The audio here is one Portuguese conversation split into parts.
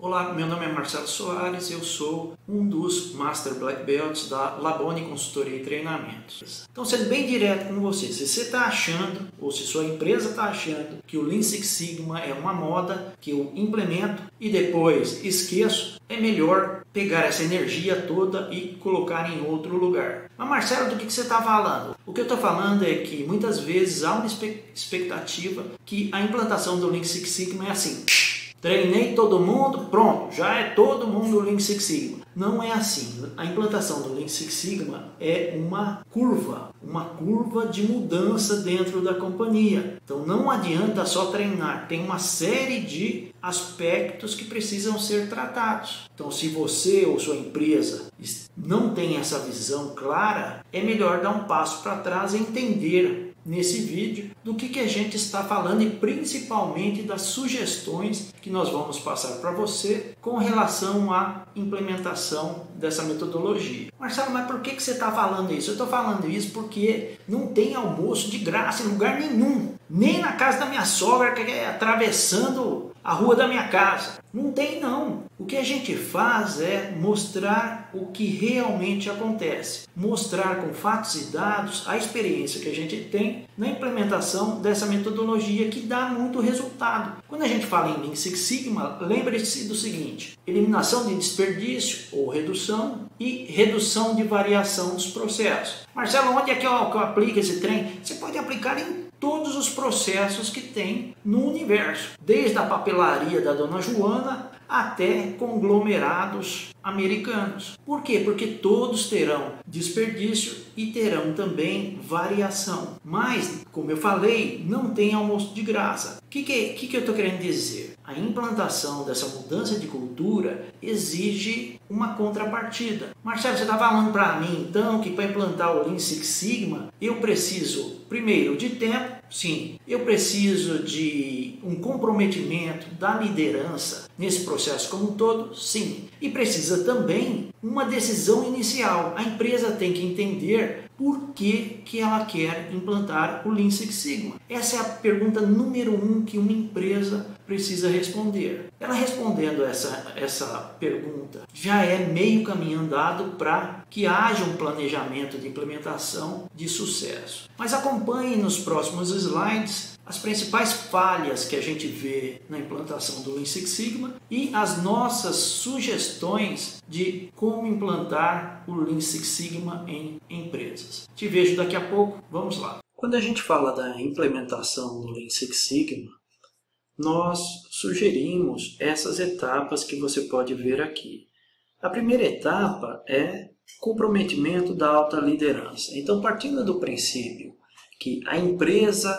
Olá, meu nome é Marcelo Soares, eu sou um dos Master Black Belts da Labone Consultoria e Treinamentos. Então, sendo bem direto com você, se você está achando, ou se sua empresa está achando que o Lean Six Sigma é uma moda que eu implemento e depois esqueço, é melhor pegar essa energia toda e colocar em outro lugar. Mas Marcelo, do que você está falando? O que eu estou falando é que muitas vezes há uma expectativa que a implantação do Lean Six Sigma é assim: treinei todo mundo, pronto, já é todo mundo Lean Six Sigma. Não é assim. A implantação do Lean Six Sigma é uma curva de mudança dentro da companhia. Então não adianta só treinar, tem uma série de aspectos que precisam ser tratados. Então se você ou sua empresa não tem essa visão clara, é melhor dar um passo para trás e entender nesse vídeo do que a gente está falando e principalmente das sugestões que nós vamos passar para você com relação à implementação dessa metodologia. Marcelo, mas por que você está falando isso? Eu estou falando isso porque não tem almoço de graça em lugar nenhum, nem na casa da minha sogra que é atravessando a rua da minha casa. Não tem não. O que a gente faz é mostrar o que realmente acontece. Mostrar com fatos e dados a experiência que a gente tem na implementação dessa metodologia que dá muito resultado. Quando a gente fala em Lean Six Sigma, lembre-se do seguinte: eliminação de desperdício ou redução e redução de variação dos processos. Marcelo, onde é que eu aplico esse trem? Você pode aplicar em todos os processos que tem no universo, desde a papelaria da Dona Joana até conglomerados americanos. Por quê? Porque todos terão desperdício e terão também variação. Mas, como eu falei, não tem almoço de graça. O que eu estou querendo dizer? A implantação dessa mudança de cultura exige uma contrapartida. Marcelo, você está falando para mim então que para implantar o Lean Six Sigma eu preciso, primeiro, de tempo. Sim, eu preciso de um comprometimento da liderança nesse processo como um todo? Sim. E precisa também uma decisão inicial. A empresa tem que entender por que ela quer implantar o Lean Six Sigma. Essa é a pergunta número 1 que uma empresa precisa responder. Ela respondendo essa pergunta já é meio caminho andado para que haja um planejamento de implementação de sucesso. Mas acompanhe nos próximos slides as principais falhas que a gente vê na implantação do Lean Six Sigma e as nossas sugestões de como implantar o Lean Six Sigma em empresas. Te vejo daqui a pouco, vamos lá. Quando a gente fala da implementação do Lean Six Sigma, nós sugerimos essas etapas que você pode ver aqui. A primeira etapa é comprometimento da alta liderança. Então, partindo do princípio que a empresa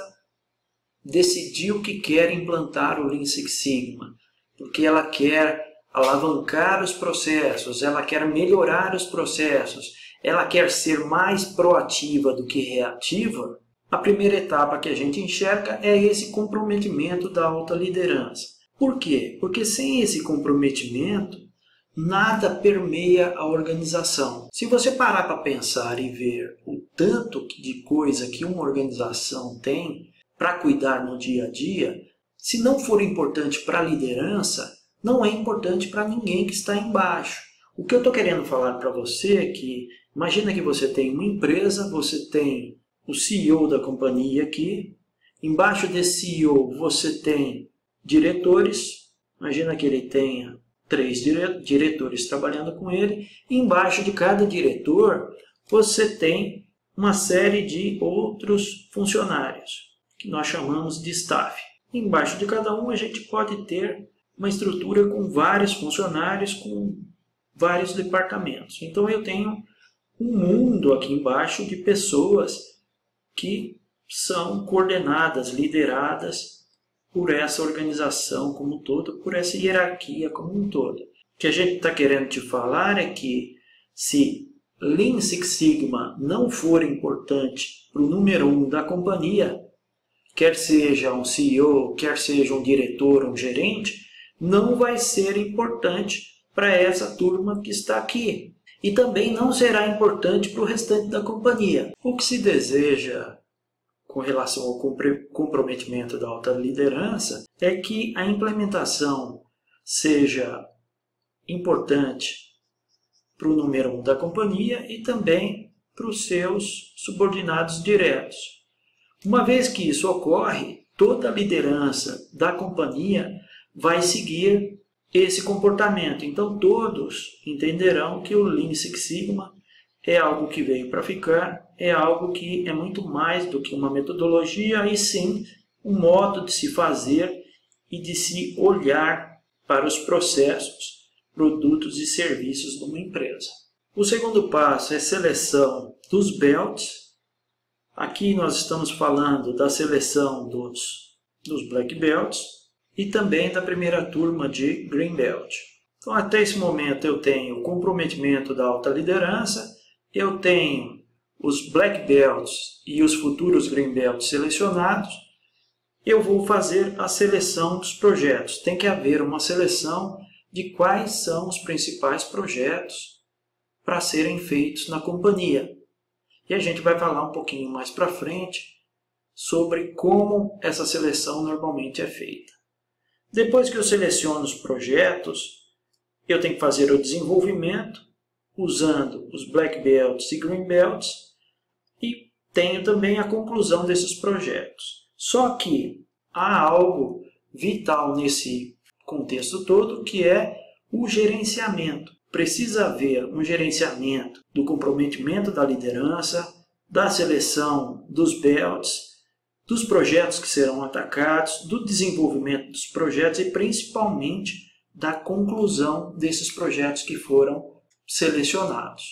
decidiu que quer implantar o Lean Six Sigma, porque ela quer alavancar os processos, ela quer melhorar os processos, ela quer ser mais proativa do que reativa, a primeira etapa que a gente enxerga é esse comprometimento da alta liderança. Por quê? Porque sem esse comprometimento, nada permeia a organização. Se você parar para pensar e ver o tanto de coisa que uma organização tem para cuidar no dia a dia, se não for importante para a liderança, não é importante para ninguém que está embaixo. O que eu estou querendo falar para você é que, imagina que você tem uma empresa, você tem o CEO da companhia aqui, embaixo desse CEO você tem diretores, imagina que ele tenha 3 diretores trabalhando com ele, e embaixo de cada diretor você tem uma série de outros funcionários, que nós chamamos de staff. Embaixo de cada um a gente pode ter uma estrutura com vários funcionários, com vários departamentos. Então eu tenho um mundo aqui embaixo de pessoas que são coordenadas, lideradas por essa organização como um todo, por essa hierarquia como um todo. O que a gente está querendo te falar é que se Lean Six Sigma não for importante para o número 1 da companhia, quer seja um CEO, quer seja um diretor, um gerente, não vai ser importante para essa turma que está aqui. E também não será importante para o restante da companhia. O que se deseja com relação ao comprometimento da alta liderança é que a implementação seja importante para o número 1 da companhia e também para os seus subordinados diretos. Uma vez que isso ocorre, toda a liderança da companhia vai seguir esse comportamento. Então todos entenderão que o Lean Six Sigma é algo que veio para ficar, é algo que é muito mais do que uma metodologia, e sim um modo de se fazer e de se olhar para os processos, produtos e serviços de uma empresa. O segundo passo é seleção dos belts. Aqui nós estamos falando da seleção dos black belts e também da primeira turma de green belt. Então até esse momento eu tenho o comprometimento da alta liderança, eu tenho os black belts e os futuros green belts selecionados. Eu vou fazer a seleção dos projetos. Tem que haver uma seleção de quais são os principais projetos para serem feitos na companhia. E a gente vai falar um pouquinho mais para frente sobre como essa seleção normalmente é feita. Depois que eu seleciono os projetos, eu tenho que fazer o desenvolvimento usando os black belts e green belts e tenho também a conclusão desses projetos. Só que há algo vital nesse contexto todo, que é o gerenciamento. Precisa haver um gerenciamento do comprometimento da liderança, da seleção dos belts, dos projetos que serão atacados, do desenvolvimento dos projetos e principalmente da conclusão desses projetos que foram selecionados.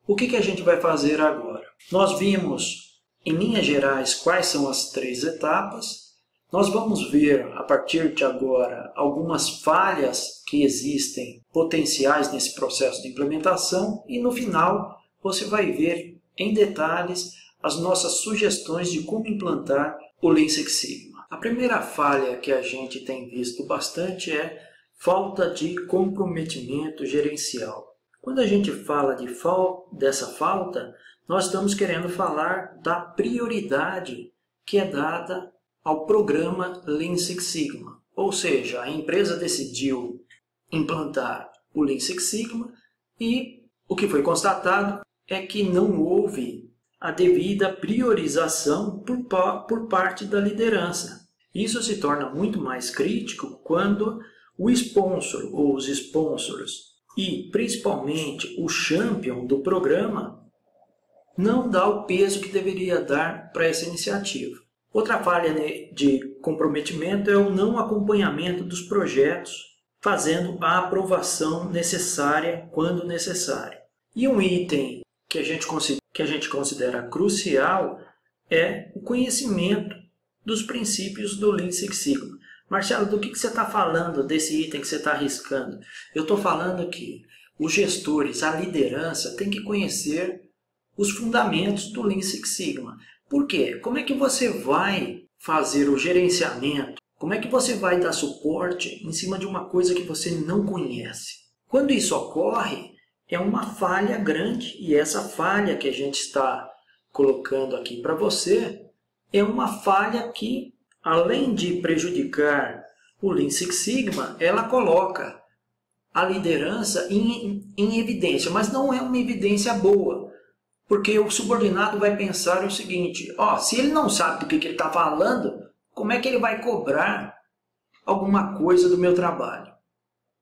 O que a gente vai fazer agora? Nós vimos em linhas gerais quais são as 3 etapas. Nós vamos ver a partir de agora algumas falhas que existem potenciais nesse processo de implementação e no final você vai ver em detalhes as nossas sugestões de como implantar o Lean Six Sigma. A primeira falha que a gente tem visto bastante é falta de comprometimento gerencial. Quando a gente fala dessa falta, nós estamos querendo falar da prioridade que é dada ao programa Lean Six Sigma. Ou seja, a empresa decidiu implantar o Lean Six Sigma e o que foi constatado é que não houve a devida priorização por parte da liderança. Isso se torna muito mais crítico quando o sponsor ou os sponsors e principalmente o champion do programa não dá o peso que deveria dar para essa iniciativa. Outra falha de comprometimento é o não acompanhamento dos projetos, fazendo a aprovação necessária quando necessário. E um item que a gente considera crucial é o conhecimento dos princípios do Lean Six Sigma. Marcelo, do que você está falando desse item que você está arriscando? Eu estou falando que os gestores, a liderança, tem que conhecer os fundamentos do Lean Six Sigma. Por quê? Como é que você vai fazer o gerenciamento? Como é que você vai dar suporte em cima de uma coisa que você não conhece? Quando isso ocorre, é uma falha grande, e essa falha que a gente está colocando aqui para você é uma falha que, além de prejudicar o Lean Six Sigma, ela coloca a liderança em evidência, mas não é uma evidência boa. Porque o subordinado vai pensar o seguinte, se ele não sabe do que ele está falando, como é que ele vai cobrar alguma coisa do meu trabalho?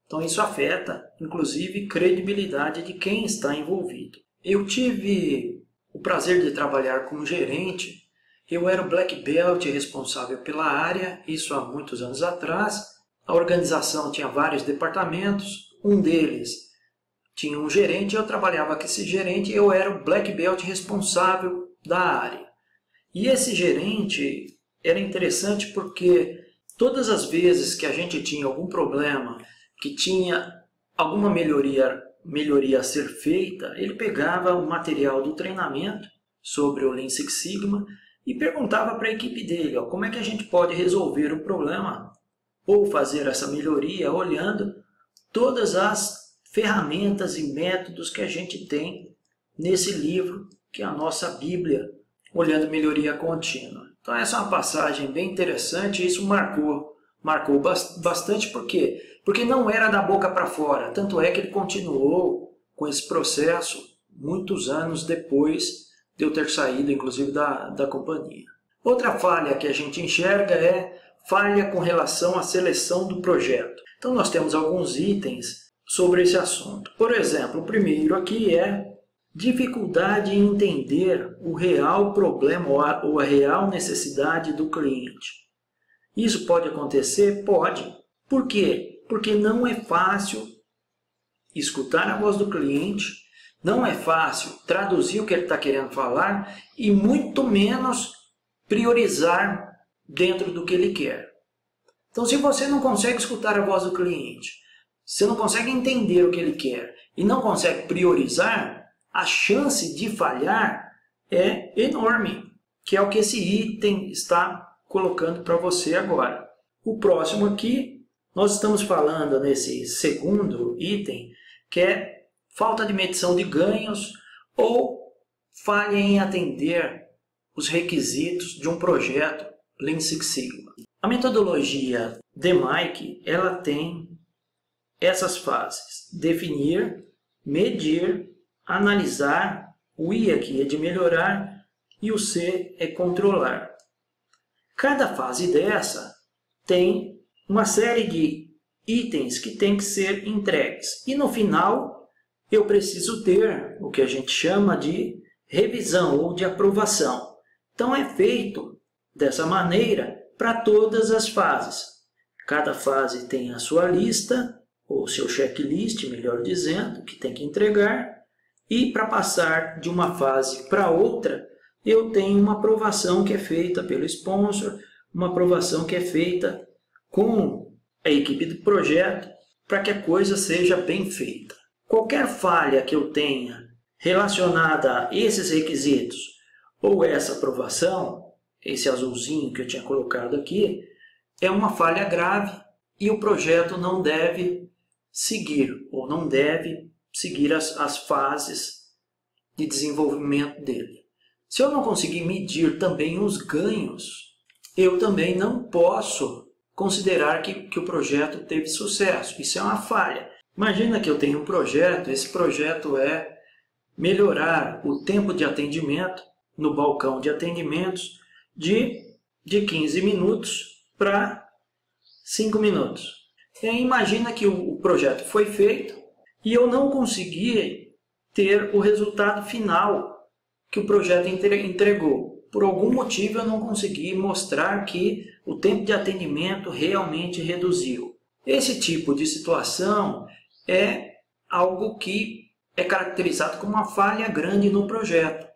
Então isso afeta, inclusive, credibilidade de quem está envolvido. Eu tive o prazer de trabalhar como gerente, eu era o Black Belt responsável pela área, isso há muitos anos atrás. A organização tinha vários departamentos, um deles tinha um gerente, eu trabalhava com esse gerente, eu era o Black Belt responsável da área. E esse gerente era interessante porque todas as vezes que a gente tinha algum problema, que tinha alguma melhoria a ser feita, ele pegava o material do treinamento sobre o Lean Six Sigma e perguntava para a equipe dele, como é que a gente pode resolver o problema ou fazer essa melhoria olhando todas as ferramentas e métodos que a gente tem nesse livro, que é a nossa Bíblia, Olhando Melhoria Contínua. Então essa é uma passagem bem interessante e isso marcou marcou bastante, por quê? Porque não era da boca para fora, tanto é que ele continuou com esse processo muitos anos depois de eu ter saído, inclusive, da companhia. Outra falha que a gente enxerga é falha com relação à seleção do projeto. Então nós temos alguns itens sobre esse assunto. Por exemplo, o primeiro aqui é dificuldade em entender o real problema ou a real necessidade do cliente. Isso pode acontecer? Pode. Por quê? Porque não é fácil escutar a voz do cliente, não é fácil traduzir o que ele está querendo falar e muito menos priorizar dentro do que ele quer. Então, se você não consegue escutar a voz do cliente, você não consegue entender o que ele quer e não consegue priorizar, a chance de falhar é enorme, que é o que esse item está colocando para você agora. O próximo aqui, nós estamos falando nesse segundo item, que é falta de medição de ganhos ou falha em atender os requisitos de um projeto Lean Six Sigma. A metodologia DMAIC, ela tem essas fases: definir, medir, analisar, o I aqui é de melhorar e o C é controlar. Cada fase dessa tem uma série de itens que tem que ser entregues. E no final eu preciso ter o que a gente chama de revisão ou de aprovação. Então é feito dessa maneira para todas as fases. Cada fase tem a sua lista, ou seu checklist, melhor dizendo, que tem que entregar. E para passar de uma fase para outra, eu tenho uma aprovação que é feita pelo sponsor, uma aprovação que é feita com a equipe do projeto, para que a coisa seja bem feita. Qualquer falha que eu tenha relacionada a esses requisitos ou essa aprovação, esse azulzinho que eu tinha colocado aqui, é uma falha grave e o projeto não deve seguir, ou não deve seguir as fases de desenvolvimento dele. Se eu não conseguir medir também os ganhos, eu também não posso considerar que o projeto teve sucesso. Isso é uma falha. Imagina que eu tenho um projeto, esse projeto é melhorar o tempo de atendimento no balcão de atendimentos de 15 minutos para 5 minutos. E aí imagina que o projeto foi feito e eu não consegui ter o resultado final que o projeto entregou. Por algum motivo eu não consegui mostrar que o tempo de atendimento realmente reduziu. Esse tipo de situação é algo que é caracterizado como uma falha grande no projeto.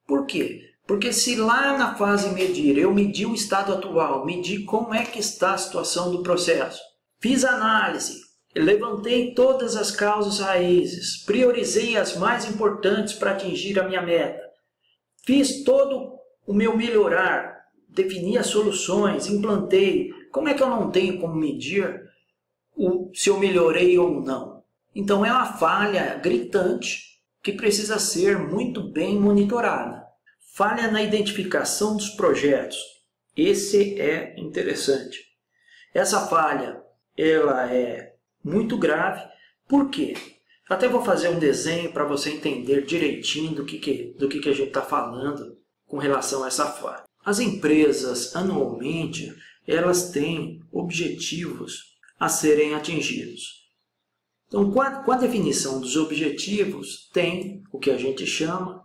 Por quê? Porque se lá na fase medir, eu medi o estado atual, medi como é que está a situação do processo, fiz análise, levantei todas as causas raízes, priorizei as mais importantes para atingir a minha meta, fiz todo o meu melhorar, defini as soluções, implantei. Como é que eu não tenho como medir se eu melhorei ou não? Então é uma falha gritante que precisa ser muito bem monitorada. Falha na identificação dos projetos. Esse é interessante. Essa falha ela é muito grave. Por quê? Até vou fazer um desenho para você entender direitinho do que a gente está falando com relação a essa falha. As empresas, anualmente, elas têm objetivos a serem atingidos. Então, com a definição dos objetivos, tem o que a gente chama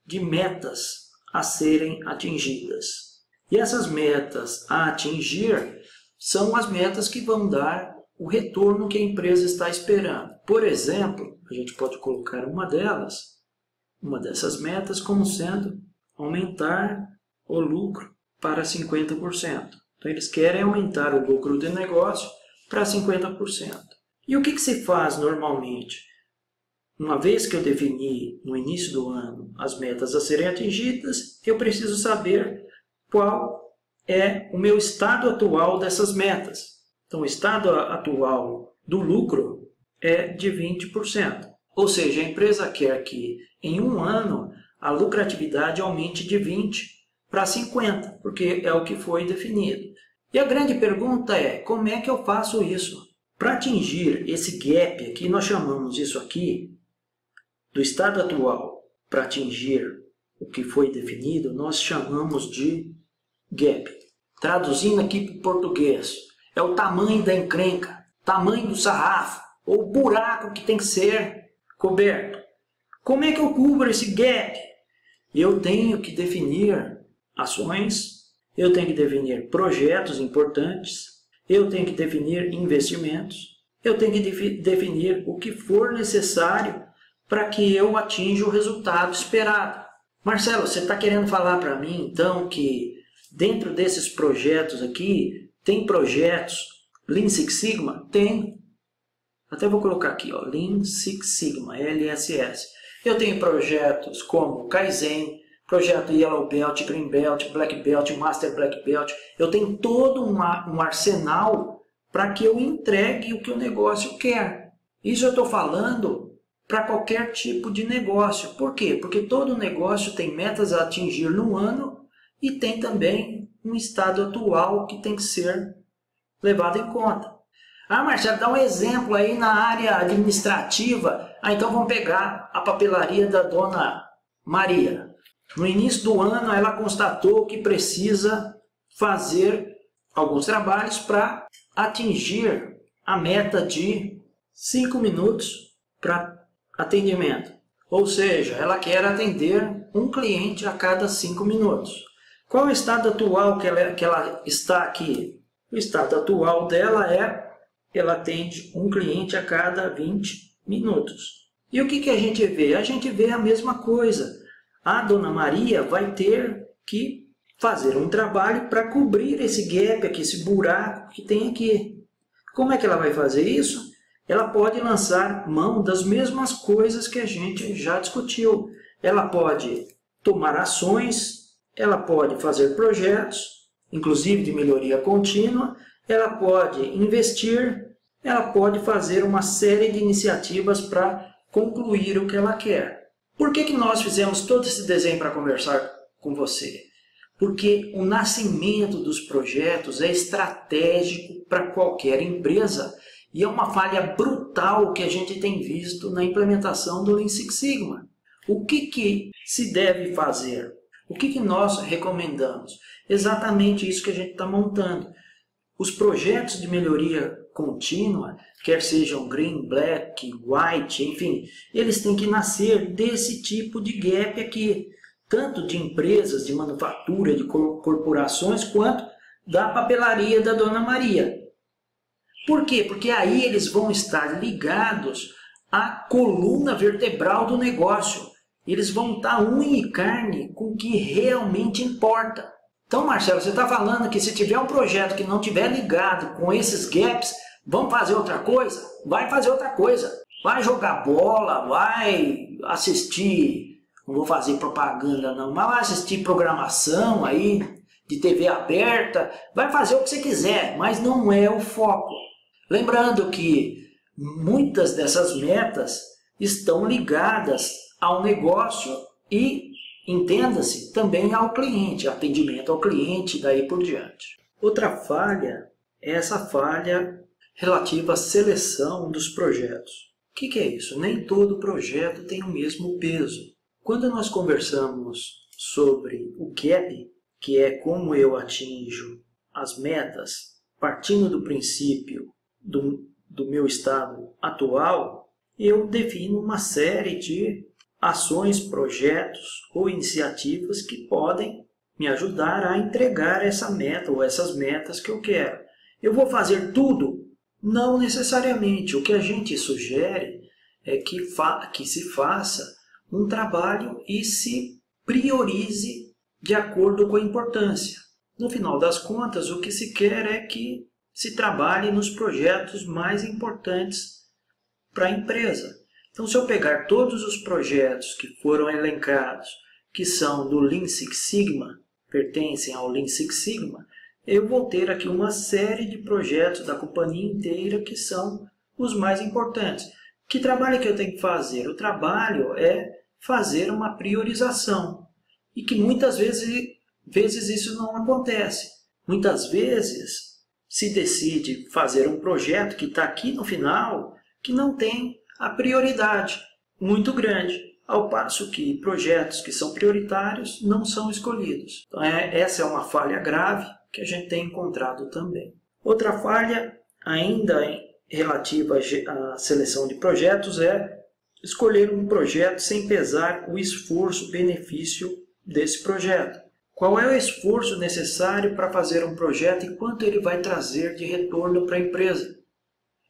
de metas a serem atingidas. E essas metas a atingir são as metas que vão dar o retorno que a empresa está esperando. Por exemplo, a gente pode colocar uma dessas metas como sendo aumentar o lucro para 50%. Então, eles querem aumentar o lucro do negócio para 50%. E o que se faz normalmente? Uma vez que eu defini no início do ano as metas a serem atingidas, eu preciso saber qual é o meu estado atual dessas metas. Então, o estado atual do lucro é de 20%. Ou seja, a empresa quer que em um ano a lucratividade aumente de 20% para 50%, porque é o que foi definido. E a grande pergunta é, como é que eu faço isso? Para atingir esse gap aqui, nós chamamos isso aqui, do estado atual, para atingir o que foi definido, nós chamamos de gap. Traduzindo aqui para o português, é o tamanho da encrenca, tamanho do sarrafo, ou buraco que tem que ser coberto. Como é que eu cubro esse gap? Eu tenho que definir ações, eu tenho que definir projetos importantes, eu tenho que definir investimentos, eu tenho que definir o que for necessário para que eu atinja o resultado esperado. Marcelo, você está querendo falar para mim, então, que dentro desses projetos aqui, tem projetos Lean Six Sigma? Tem. Até vou colocar aqui, ó, Lean Six Sigma, LSS. Eu tenho projetos como Kaizen, projeto Yellow Belt, Green Belt, Black Belt, Master Black Belt. Eu tenho todo um arsenal para que eu entregue o que o negócio quer. Isso eu estou falando para qualquer tipo de negócio. Por quê? Porque todo negócio tem metas a atingir no ano e tem também um estado atual que tem que ser levado em conta. Ah, Marcelo, dá um exemplo aí na área administrativa. Ah, então vamos pegar a papelaria da dona Maria. No início do ano, ela constatou que precisa fazer alguns trabalhos para atingir a meta de 5 minutos para atendimento. Ou seja, ela quer atender um cliente a cada 5 minutos. Qual é o estado atual que ela está aqui? O estado atual dela é ela atende um cliente a cada 20 minutos. E o que a gente vê? A gente vê a mesma coisa. A dona Maria vai ter que fazer um trabalho para cobrir esse gap aqui, esse buraco que tem aqui. Como é que ela vai fazer isso? Ela pode lançar mão das mesmas coisas que a gente já discutiu. Ela pode tomar ações, ela pode fazer projetos, inclusive de melhoria contínua, ela pode investir, ela pode fazer uma série de iniciativas para concluir o que ela quer. Por que nós fizemos todo esse desenho para conversar com você? Porque o nascimento dos projetos é estratégico para qualquer empresa e é uma falha brutal que a gente tem visto na implementação do Lean Six Sigma. O que se deve fazer? O que nós recomendamos? Exatamente isso que a gente está montando. Os projetos de melhoria contínua, quer sejam green, black, white, enfim, eles têm que nascer desse tipo de gap aqui, tanto de empresas, de manufatura, de corporações, quanto da papelaria da Dona Maria. Por quê? Porque aí eles vão estar ligados à coluna vertebral do negócio. Eles vão estar unha e carne com o que realmente importa. Então, Marcelo, você está falando que se tiver um projeto que não tiver ligado com esses gaps, vamos fazer outra coisa? Vai fazer outra coisa. Vai jogar bola, vai assistir, não vou fazer propaganda não, mas vai assistir programação aí de TV aberta, vai fazer o que você quiser, mas não é o foco. Lembrando que muitas dessas metas estão ligadas ao negócio e, entenda-se, também ao cliente, atendimento ao cliente, daí por diante. Outra falha é essa falha relativa à seleção dos projetos. O que é isso? Nem todo projeto tem o mesmo peso. Quando nós conversamos sobre o gap, que é como eu atinjo as metas, partindo do princípio do meu estado atual, eu defino uma série de ações, projetos ou iniciativas que podem me ajudar a entregar essa meta ou essas metas que eu quero. Eu vou fazer tudo? Não necessariamente. O que a gente sugere é que se faça um trabalho e se priorize de acordo com a importância. No final das contas, o que se quer é que se trabalhe nos projetos mais importantes para a empresa. Então, se eu pegar todos os projetos que foram elencados, que são do Lean Six Sigma, pertencem ao Lean Six Sigma, eu vou ter aqui uma série de projetos da companhia inteira que são os mais importantes. Que trabalho que eu tenho que fazer? O trabalho é fazer uma priorização e que muitas vezes isso não acontece. Muitas vezes se decide fazer um projeto que está aqui no final, que não tem a prioridade muito grande, ao passo que projetos que são prioritários não são escolhidos. Então, essa é uma falha grave que a gente tem encontrado também. Outra falha, ainda relativa à seleção de projetos, é escolher um projeto sem pesar o esforço-benefício desse projeto. Qual é o esforço necessário para fazer um projeto e quanto ele vai trazer de retorno para a empresa?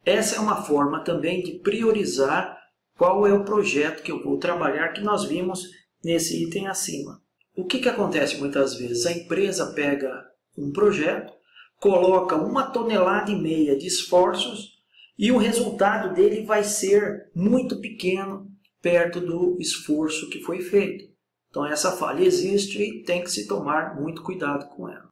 Essa é uma forma também de priorizar qual é o projeto que eu vou trabalhar, que nós vimos nesse item acima. O que acontece muitas vezes? A empresa pega um projeto, coloca 1,5 tonelada de esforços e o resultado dele vai ser muito pequeno perto do esforço que foi feito. Então essa falha existe e tem que se tomar muito cuidado com ela.